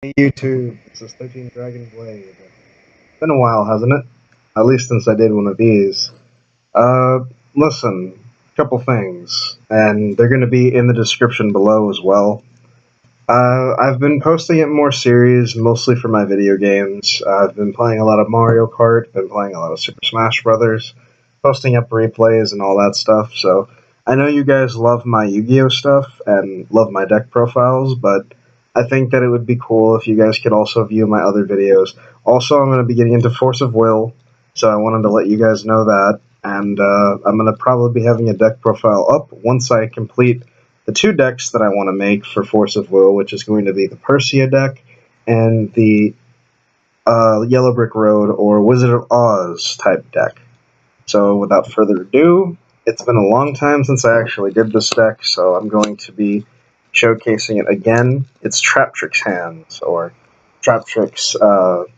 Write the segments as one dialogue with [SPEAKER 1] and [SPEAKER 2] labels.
[SPEAKER 1] Hey YouTube, this is 13 Dragon Blade. Been a while, hasn't it? At least since I did one of these. Uh, Listen, couple things, and they're going to be in the description below as well. I've been posting it more series, mostly for my video games. I've been playing a lot of Mario Kart, been playing a lot of Super Smash Brothers, posting up replays and all that stuff, so I know you guys love my Yu-Gi-Oh stuff and love my deck profiles, but I think that it would be cool if you guys could also view my other videos. Also, I'm going to be getting into Force of Will, so I wanted to let you guys know that, and I'm going to probably be having a deck profile up once I complete the two decks that I want to make for Force of Will, which is going to be the Persia deck and the Yellow Brick Road or Wizard of Oz type deck. So without further ado, it's been a long time since I actually did this deck, so I'm going to be showcasing it again. It's Traptrix Hands, or Traptrix,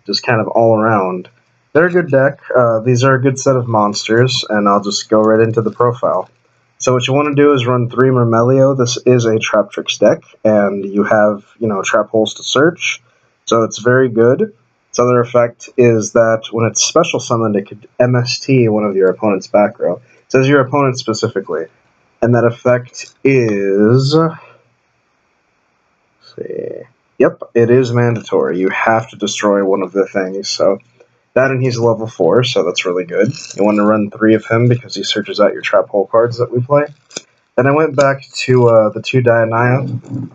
[SPEAKER 1] just kind of all around. They're a good deck. These are a good set of monsters, and I'll just go right into the profile. So what you want to do is run 3 Mermelio. This is a Traptrix deck, and you have, trap holes to search, so it's very good. Its other effect is that when it's special summoned, it could MST one of your opponent's back row. It says your opponent specifically, and that effect is... Let's see. Yep, it is mandatory. You have to destroy one of the things, so... That and he's level 4, so that's really good. You want to run 3 of him because he searches out your trap hole cards that we play. Then I went back to the 2 Dianaya.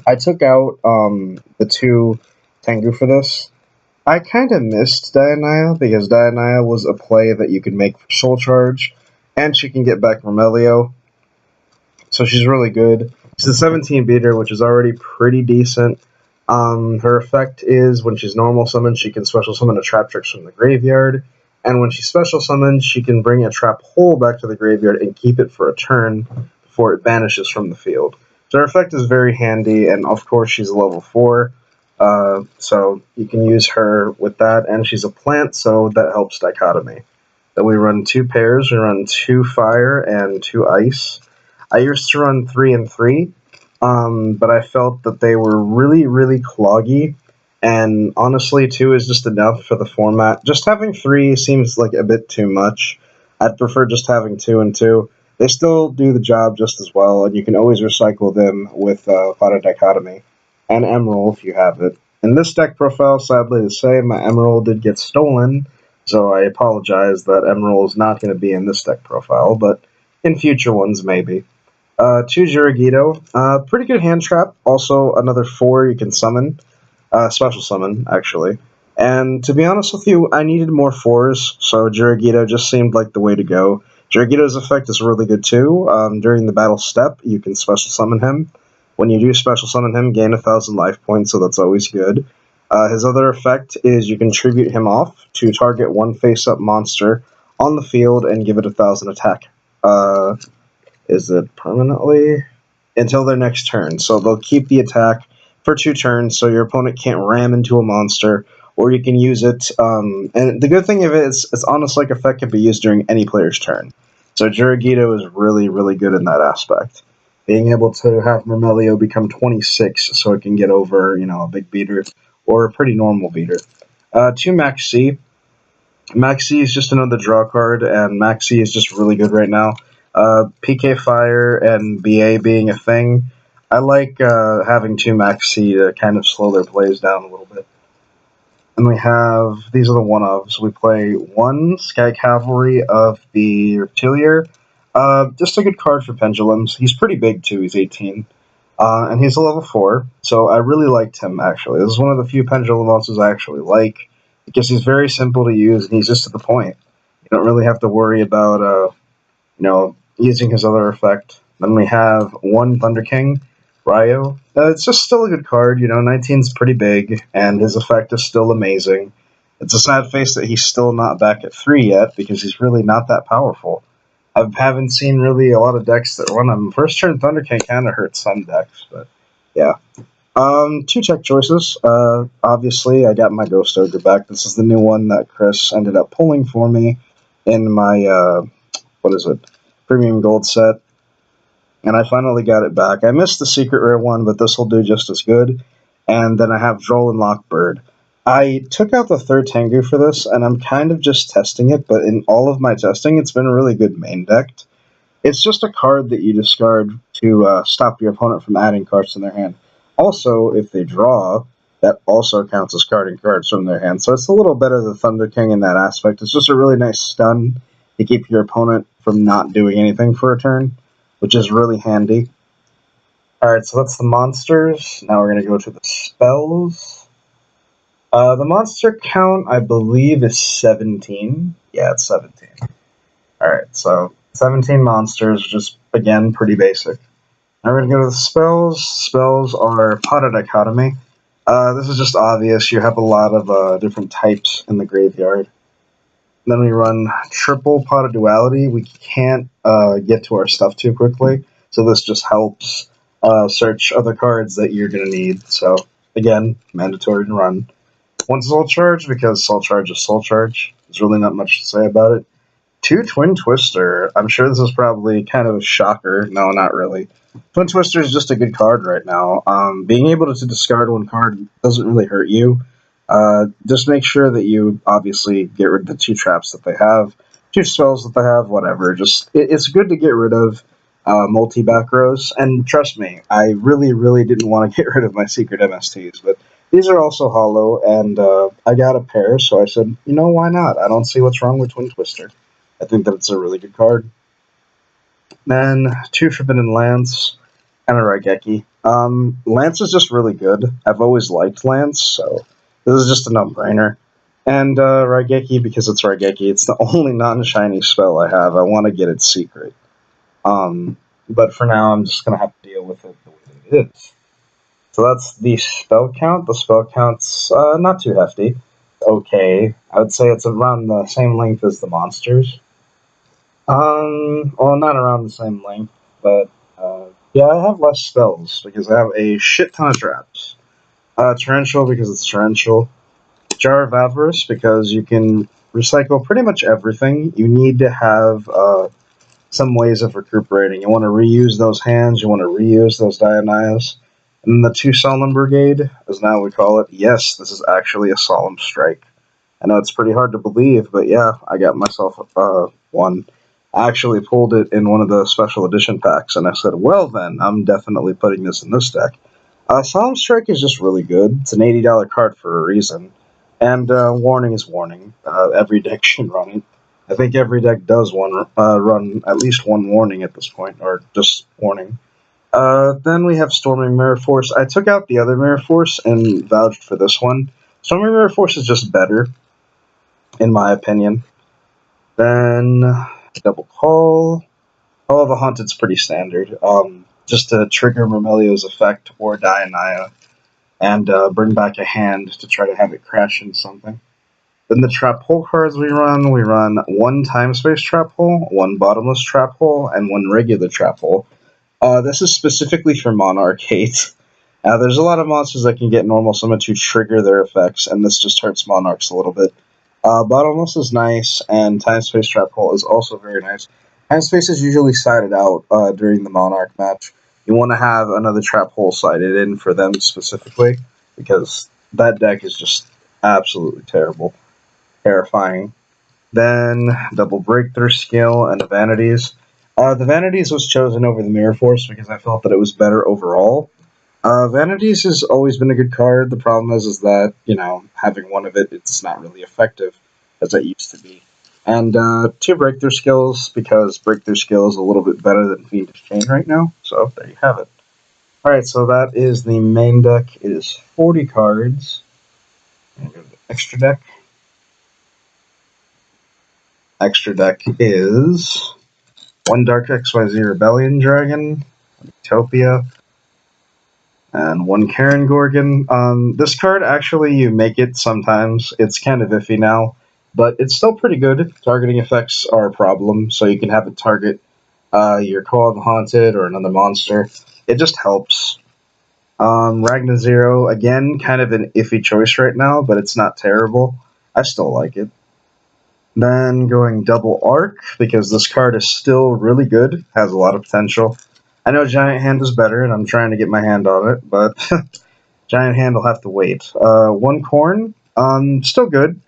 [SPEAKER 1] I took out the 2 Tengu for this. I kind of missed Dianaya because Dianaya was a play that you could make for Soul Charge, and she can get back Mermelio, so she's really good. She's a 17 beater, which is already pretty decent. Her effect is when she's normal summoned, she can special summon a Traptrix from the graveyard, and when she's special summoned, she can bring a trap hole back to the graveyard and keep it for a turn before it vanishes from the field. So her effect is very handy, and of course she's a level 4, so you can use her with that, and she's a plant, so that helps Dichotomy. Then we run 2 pairs, we run 2 fire and 2 ice. I used to run 3 and 3, but I felt that they were really, really cloggy, and honestly 2 is just enough for the format. Just having 3 seems like a bit too much. I'd prefer just having 2 and 2. They still do the job just as well, and you can always recycle them with Fire Dichotomy, and Emerald if you have it. In this deck profile, sadly to say, my Emerald did get stolen, so I apologize that Emerald is not going to be in this deck profile, but in future ones maybe. 2 Jiraigido, pretty good hand trap, also another 4 you can summon, special summon, actually. And to be honest with you, I needed more 4s, so Jiraigido just seemed like the way to go. Jiraigido's effect is really good too. During the battle step, you can special summon him. When you do special summon him, gain 1,000 life points, so that's always good. His other effect is you can tribute him off to target one face-up monster on the field and give it 1,000 attack. Is it permanently? Until their next turn. So they'll keep the attack for 2 turns, so your opponent can't ram into a monster, or you can use it, and the good thing of it is its honest-like effect can be used during any player's turn. So Jiraigido is really, really good in that aspect. Being able to have Mermelio become 26 so it can get over, a big beater, or a pretty normal beater. 2 Maxi. Maxi is just another draw card, and Maxi is just really good right now. PK Fire and BA being a thing, I like having 2 Maxi to kind of slow their plays down a little bit. And we have, these are the one-ofs. We play 1 Sky Cavalry of the Reptilier. Just a good card for Pendulums. He's pretty big too, he's 18. And he's a level 4, so I really liked him actually. This is one of the few Pendulum monsters I actually like, because he's very simple to use and he's just to the point. You don't really have to worry about, using his other effect. Then we have 1 Thunder King, Ryo. It's just still a good card, 19's pretty big, and his effect is still amazing. It's a sad face that he's still not back at 3 yet, because he's really not that powerful. I haven't seen really a lot of decks that run him. First turn Thunder King kind of hurts some decks, but yeah. 2 tech choices. Obviously, I got my Ghost Ogre back. This is the new one that Chris ended up pulling for me in my, Premium Gold set. And I finally got it back. I missed the secret rare one, but this will do just as good. And then I have Droll and Lockbird. I took out the third Tengu for this, and I'm kind of just testing it, but in all of my testing, it's been a really good main deck. It's just a card that you discard to stop your opponent from adding cards to their hand. Also, if they draw, that also counts as carding cards from their hand. So it's a little better than Thunder King in that aspect. It's just a really nice stun to keep your opponent from not doing anything for a turn, which is really handy. Alright, so that's the monsters. Now we're going to go to the spells. The monster count, I believe, is 17. Yeah, it's 17. Alright, so 17 monsters, just, again, pretty basic. Now we're going to go to the spells. Spells are Pot of Dichotomy. This is just obvious. You have a lot of different types in the graveyard. Then we run triple Pot of Duality. We can't get to our stuff too quickly, so this just helps search other cards that you're going to need. So, again, mandatory to run. One Soul Charge, because Soul Charge is Soul Charge. There's really not much to say about it. 2 Twin Twister. I'm sure this is probably kind of a shocker. No, not really. Twin Twister is just a good card right now. Being able to discard one card doesn't really hurt you. Just make sure that you obviously get rid of the 2 traps that they have, 2 spells that they have, whatever. It's good to get rid of multi-back rows, and trust me, I really, really didn't want to get rid of my secret MSTs, but these are also hollow, and I got a pair, so I said, you know, why not? I don't see what's wrong with Twin Twister. I think that it's a really good card. Then 2 Forbidden Lance and a Raigeki. Lance is just really good. I've always liked Lance, so this is just a no-brainer. And Raigeki, because it's Raigeki, it's the only non-shiny spell I have. I want to get its secret. But for now, I'm just going to have to deal with it the way that it is. So that's the spell count. The spell count's not too hefty. Okay. I would say it's around the same length as the monsters. Well, not around the same length, but yeah, I have less spells because I have a shit ton of traps. Torrential because it's torrential. Jar of Avarice because you can recycle pretty much everything. You need to have some ways of recuperating. You want to reuse those hands, you want to reuse those Dionysus. And then the 2 Solemn Brigade, as now we call it. Yes, this is actually a Solemn Strike. I know it's pretty hard to believe, but yeah, I got myself one. I actually pulled it in one of the special edition packs, and I said, well then, I'm definitely putting this in this deck. Solemn Strike is just really good. It's an $80 card for a reason. And warning is warning. Every deck should run it. I think every deck does run at least one warning at this point, or just warning. Then we have Storming Mirror Force. I took out the other Mirror Force and vouched for this one. Storming Mirror Force is just better, in my opinion. Then Double Call. Oh, the Haunted's pretty standard. Just to trigger Mermelio's effect or Dianaya, and bring back a hand to try to have it crash into something. Then the Trap Hole cards we run 1 Time Space Trap Hole, 1 Bottomless Trap Hole, and 1 regular Trap Hole. This is specifically for Monarch hate. There's a lot of monsters that can get normal summon to trigger their effects, and this just hurts Monarchs a little bit. Bottomless is nice, and Time Space Trap Hole is also very nice. Time Space is usually sided out during the Monarch match. You want to have another Trap Hole sided in for them specifically, because that deck is just absolutely terrible. Terrifying. Then Double Breakthrough Skill and the Vanities. The Vanities was chosen over the Mirror Force because I felt that it was better overall. Vanities has always been a good card. The problem is that, you know, having one of it, it's not really effective as it used to be. And 2 Breakthrough Skills, because Breakthrough Skill is a little bit better than Fiendish Chain right now. So there you have it. Alright, so that is the main deck. It is 40 cards. And go to the extra deck. Extra deck is 1 Dark XYZ Rebellion Dragon, Utopia, and 1 Karen Gorgon. This card, actually, you make it sometimes. It's kind of iffy now, but it's still pretty good. Targeting effects are a problem, so you can have it target your Call of the Haunted or another monster. It just helps. Ragna Zero, again, kind of an iffy choice right now, but it's not terrible. I still like it. Then going Double Arc, because this card is still really good, has a lot of potential. I know Giant Hand is better, and I'm trying to get my hand on it, but Giant Hand will have to wait. One corn, still good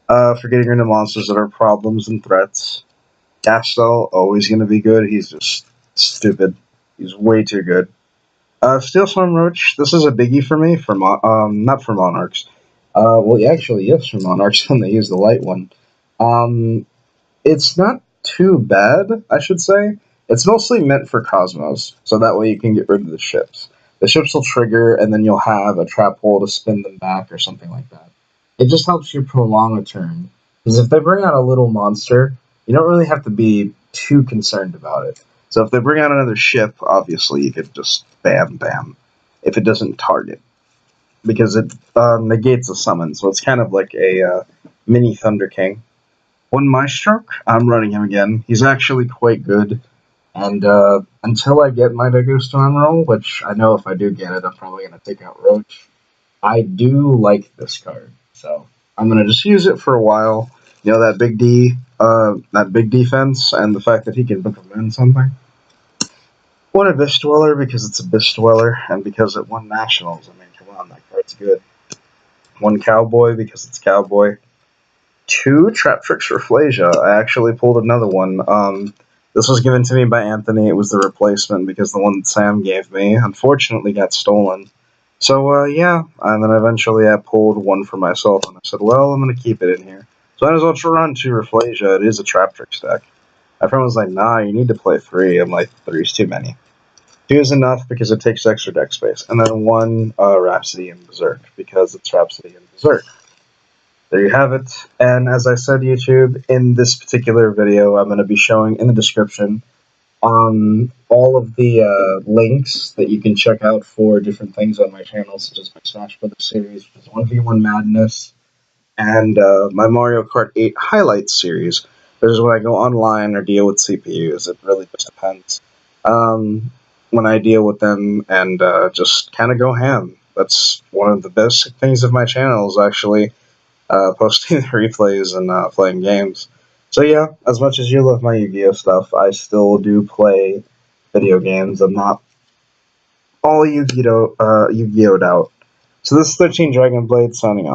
[SPEAKER 1] for getting rid of monsters that are problems and threats. Gastel, always going to be good. He's just stupid. He's way too good. Steel Storm Roach, this is a biggie for me, for not for Monarchs. Well, actually, yes, for Monarchs when they use the light one. It's not too bad, I should say. It's mostly meant for Cosmos, so that way you can get rid of the ships. The ships will trigger, and then you'll have a trap hole to spin them back or something like that. It just helps you prolong a turn. Because if they bring out a little monster, you don't really have to be too concerned about it. So if they bring out another ship, obviously you could just bam, bam, if it doesn't target. Because it negates a summon, so it's kind of like a mini Thunder King. One Maestroke, I'm running him again. He's actually quite good. And until I get my Dagusto Emerald, which I know if I do get it, I'm probably going to take out Roach, I do like this card. So I'm going to just use it for a while. You know, that big defense, and the fact that he can recommend something. One Abyss Dweller because it's Abyss Dweller, and because it won Nationals. I mean, come on, that card's good. One Cowboy because it's Cowboy. Two Traptrix Reflasia. I actually pulled another one. This was given to me by Anthony. It was the replacement because the one that Sam gave me unfortunately got stolen. So, yeah. And then eventually I pulled one for myself, and I said, well, I'm going to keep it in here. So I might as well run two Reflasia. It is a Traptrix deck. My friend was like, nah, you need to play three. I'm like, three's too many. Two is enough because it takes extra deck space. And then one Rhapsody and Berserk because it's Rhapsody and Berserk. There you have it. And as I said, YouTube, in this particular video, I'm going to be showing in the description all of the links that you can check out for different things on my channel, such as my Smash Brothers series, which is 1v1 Madness, and my Mario Kart 8 Highlights series. This is when I go online or deal with CPUs. It really just depends. When I deal with them and just kind of go ham. That's one of the best things of my channel is actually posting replays and playing games. So yeah, as much as you love my Yu-Gi-Oh stuff, I still play video games. I'm not all Yu-Gi-Oh'd out. So this is 13 Dragon Blade signing off.